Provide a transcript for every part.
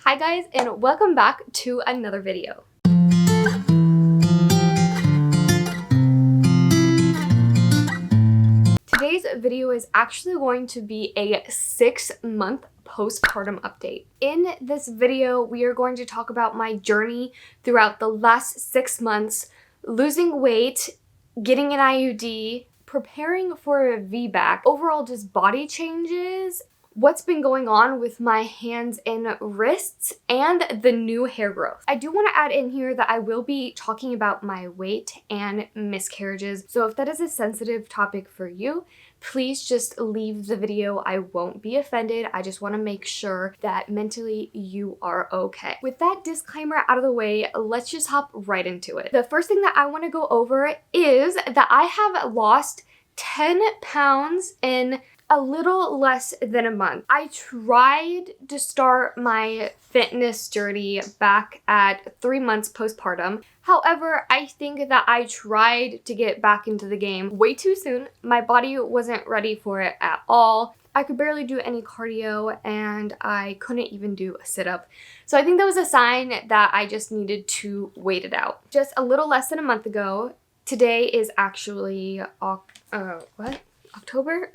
Hi guys, and welcome back to another video. Today's video is actually going to be a 6-month postpartum update. In this video, we are going to talk about my journey throughout the last 6 months, losing weight, getting an IUD, preparing for a Vbac, overall just body changes, what's been going on with my hands and wrists, and the new hair growth. I do want to add in here that I will be talking about my weight and miscarriages, so if that is a sensitive topic for you, please just leave the video. I won't be offended. I just want to make sure that mentally you are okay. With that disclaimer out of the way, let's just hop right into it. The first thing that I want to go over is that I have lost 10 pounds in a little less than a month. I tried to start my fitness journey back at 3 months postpartum. However, I think that I tried to get back into the game way too soon. My body wasn't ready for it at all. I could barely do any cardio and I couldn't even do a sit-up. So I think that was a sign that I just needed to wait it out. Just a little less than a month ago, today is actually October?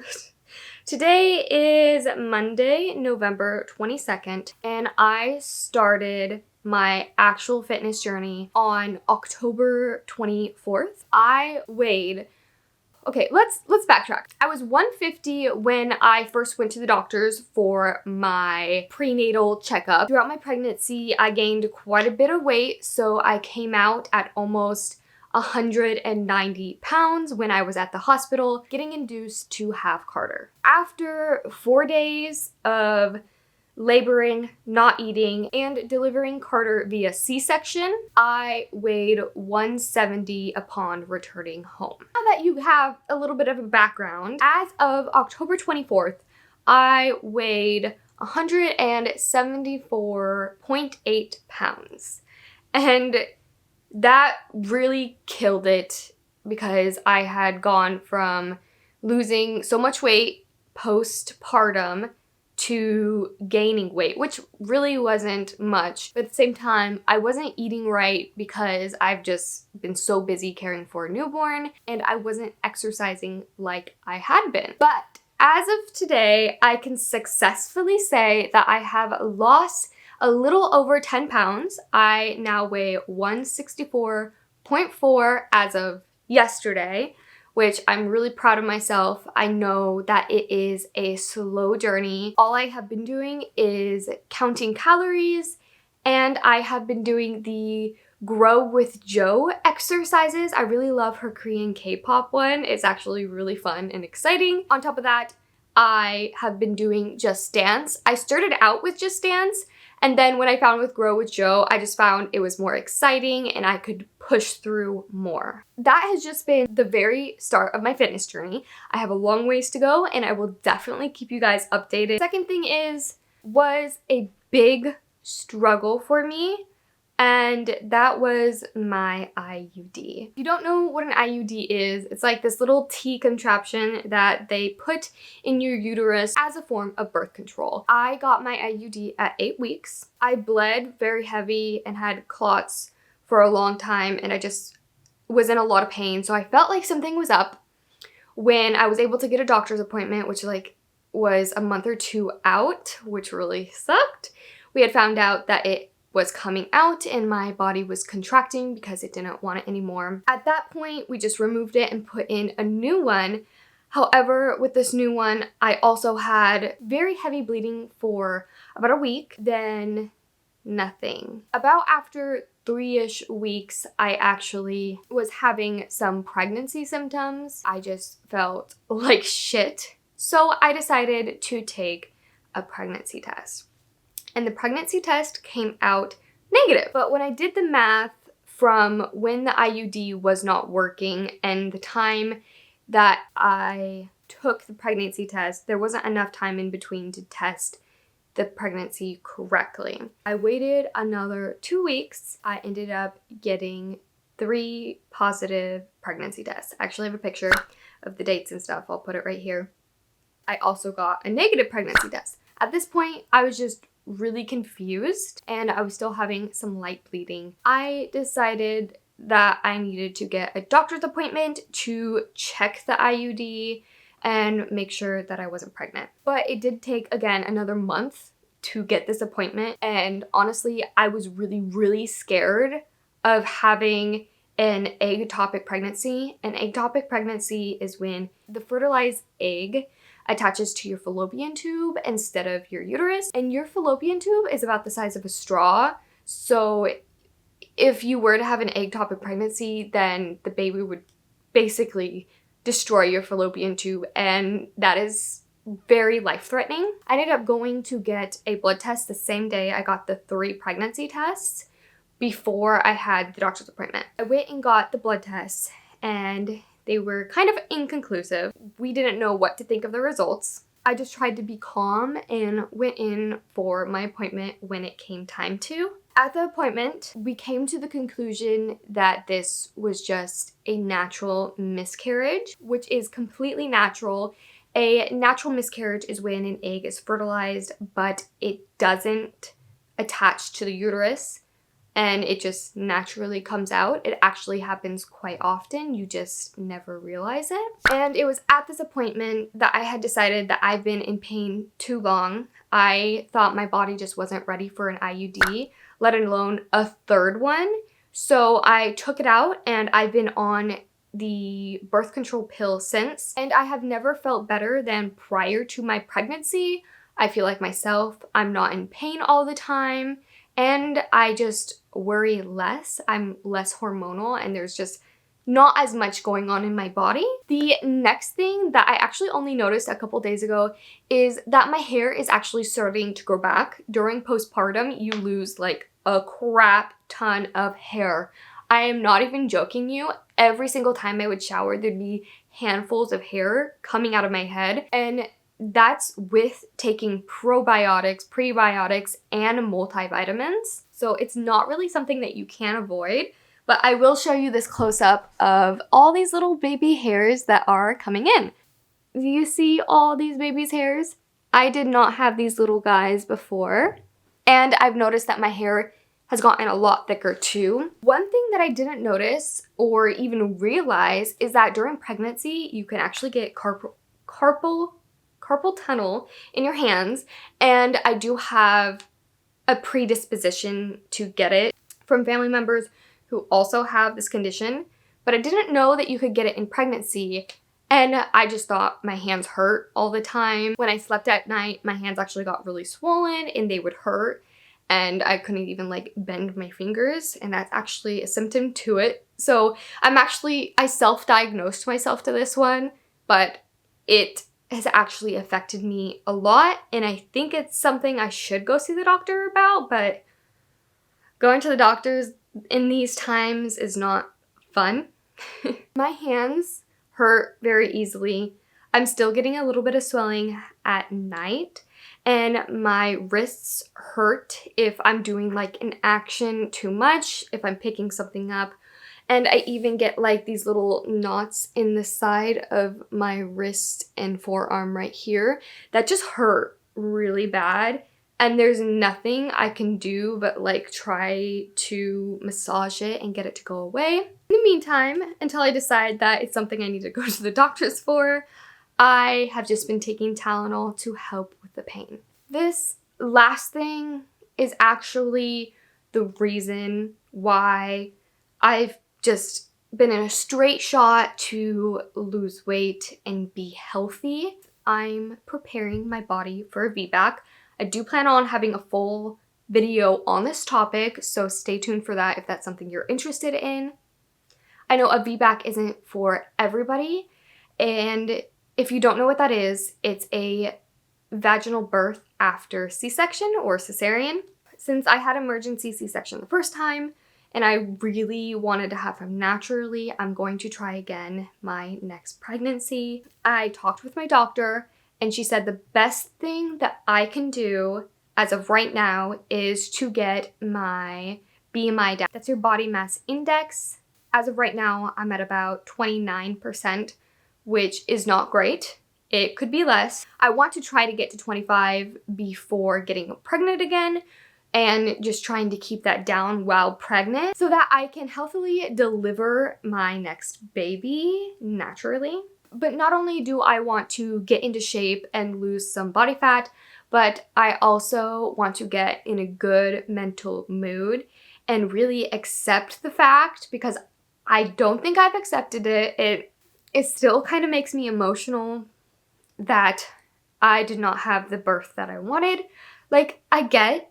Today is Monday, November 22nd, and I started my actual fitness journey on October 24th. I weighed, okay, let's backtrack. I was 150 when I first went to the doctors for my prenatal checkup. Throughout my pregnancy, I gained quite a bit of weight, so I came out at almost 190 pounds when I was at the hospital getting induced to have Carter. After 4 days of laboring, not eating, and delivering Carter via C-section, I weighed 170 upon returning home. Now that you have a little bit of a background, as of October 24th, I weighed 174.8 pounds. And that really killed it because I had gone from losing so much weight postpartum to gaining weight, which really wasn't much. But at the same time, I wasn't eating right because I've just been so busy caring for a newborn and I wasn't exercising like I had been. But as of today, I can successfully say that I have lost a little over 10 pounds. I now weigh 164.4 as of yesterday, which I'm really proud of myself. I know that it is a slow journey. All I have been doing is counting calories, and I have been doing the Grow with Jo exercises. I really love her Korean K-pop one. It's actually really fun and exciting. On top of that, I have been doing Just Dance. I started out with Just Dance, and then when I found with Grow with Jo, I just found it was more exciting and I could push through more. That has just been the very start of my fitness journey. I have a long ways to go and I will definitely keep you guys updated. Second thing was a big struggle for me, and that was my IUD. If you don't know what an IUD is, it's like this little T contraption that they put in your uterus as a form of birth control. I got my IUD at 8 weeks. I bled very heavy and had clots for a long time, and I just was in a lot of pain, so I felt like something was up when I was able to get a doctor's appointment, which was a month or 2 out, which really sucked. We had found out that it was coming out and my body was contracting because it didn't want it anymore. At that point, we just removed it and put in a new one. However, with this new one, I also had very heavy bleeding for about a week, then nothing. About after 3-ish weeks, I actually was having some pregnancy symptoms. I just felt like shit. So I decided to take a pregnancy test. And the pregnancy test came out negative. But when I did the math from when the IUD was not working and the time that I took the pregnancy test, there wasn't enough time in between to test the pregnancy correctly. I waited another 2 weeks. I ended up getting 3 positive pregnancy tests. I actually have a picture of the dates and stuff. I'll put it right here. I also got a negative pregnancy test. At this point, I was just really confused and I was still having some light bleeding. I decided that I needed to get a doctor's appointment to check the IUD and make sure that I wasn't pregnant. But it did take, again, another month to get this appointment. And honestly, I was really, really scared of having an ectopic pregnancy. An ectopic pregnancy is when the fertilized egg attaches to your fallopian tube instead of your uterus. And your fallopian tube is about the size of a straw. So if you were to have an ectopic pregnancy, then the baby would basically destroy your fallopian tube, and that is very life-threatening. I ended up going to get a blood test the same day I got the 3 pregnancy tests before I had the doctor's appointment. I went and got the blood tests and they were kind of inconclusive. We didn't know what to think of the results. I just tried to be calm and went in for my appointment when it came time to. At the appointment, we came to the conclusion that this was just a natural miscarriage, which is completely natural. A natural miscarriage is when an egg is fertilized, but it doesn't attach to the uterus and it just naturally comes out. It actually happens quite often. You just never realize it. And it was at this appointment that I had decided that I've been in pain too long. I thought my body just wasn't ready for an IUD, let alone a 3rd one. So I took it out and I've been on the birth control pill since, and I have never felt better than prior to my pregnancy. I feel like myself. I'm not in pain all the time, and I just worry less. I'm less hormonal, and there's just not as much going on in my body. The next thing that I actually only noticed a couple days ago is that my hair is actually starting to grow back. During postpartum, you lose like a crap ton of hair. I am not even joking you. Every single time I would shower, there'd be handfuls of hair coming out of my head. And that's with taking probiotics, prebiotics, and multivitamins. So it's not really something that you can avoid. But I will show you this close-up of all these little baby hairs that are coming in. Do you see all these babies' hairs? I did not have these little guys before. And I've noticed that my hair has gotten a lot thicker too. One thing that I didn't notice or even realize is that during pregnancy, you can actually get carpal tunnel in your hands. And I do have a predisposition to get it from family members who also have this condition, but I didn't know that you could get it in pregnancy. And I just thought my hands hurt all the time. When I slept at night, my hands actually got really swollen and they would hurt. And I couldn't even like bend my fingers, and that's actually a symptom to it. So I self-diagnosed myself to this one, but it has actually affected me a lot, and I think it's something I should go see the doctor about, but going to the doctors in these times is not fun. My hands hurt very easily. I'm still getting a little bit of swelling at night, and my wrists hurt if I'm doing like an action too much, if I'm picking something up. And I even get like these little knots in the side of my wrist and forearm right here that just hurt really bad. And there's nothing I can do but like try to massage it and get it to go away. In the meantime, until I decide that it's something I need to go to the doctors for, I have just been taking Tylenol to help with the pain. This last thing is actually the reason why I've just been in a straight shot to lose weight and be healthy. I'm preparing my body for a Vbac. I do plan on having a full video on this topic, so stay tuned for that if that's something you're interested in. I know a Vbac isn't for everybody, and if you don't know what that is, it's a vaginal birth after C-section or cesarean. Since I had emergency C-section the first time and I really wanted to have him naturally, I'm going to try again my next pregnancy. I talked with my doctor and she said the best thing that I can do as of right now is to get my BMI down. That's your body mass index. As of right now, I'm at about 29%, which is not great. It could be less. I want to try to get to 25 before getting pregnant again and just trying to keep that down while pregnant so that I can healthily deliver my next baby naturally. But not only do I want to get into shape and lose some body fat, but I also want to get in a good mental mood and really accept the fact, because I don't think I've accepted it. It still kind of makes me emotional that I did not have the birth that I wanted. Like, I get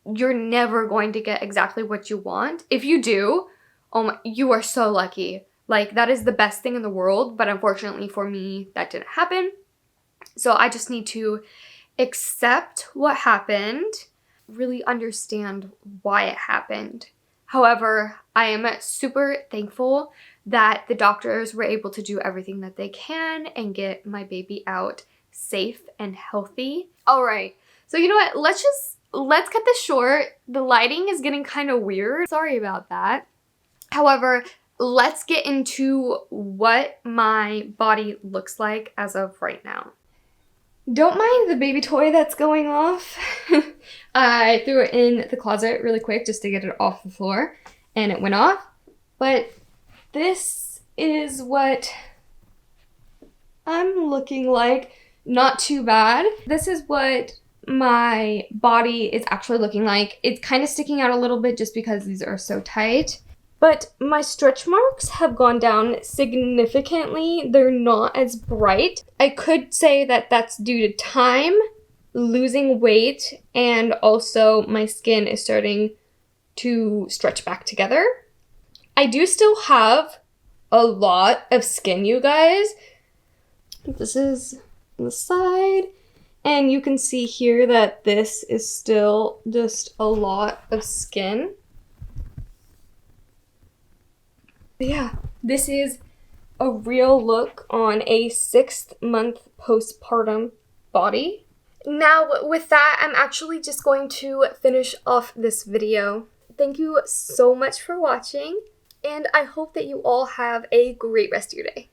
you're never going to get exactly what you want. If you do, oh my, you are so lucky. Like, that is the best thing in the world, but unfortunately for me, that didn't happen. So I just need to accept what happened, really understand why it happened. However, I am super thankful that the doctors were able to do everything that they can and get my baby out safe and healthy. All right, so you know what? Let's cut this short. The lighting is getting kind of weird. Sorry about that. However, let's get into what my body looks like as of right now. Don't mind the baby toy that's going off. I threw it in the closet really quick just to get it off the floor, and it went off. But this is what I'm looking like. Not too bad. This is what my body is actually looking like. It's kind of sticking out a little bit just because these are so tight. But my stretch marks have gone down significantly. They're not as bright. I could say that that's due to time, losing weight, and also my skin is starting to stretch back together. I do still have a lot of skin, you guys. This is on the side. And you can see here that this is still just a lot of skin. But yeah, this is a real look on a 6th-month postpartum body. Now, with that, I'm actually just going to finish off this video. Thank you so much for watching, and I hope that you all have a great rest of your day.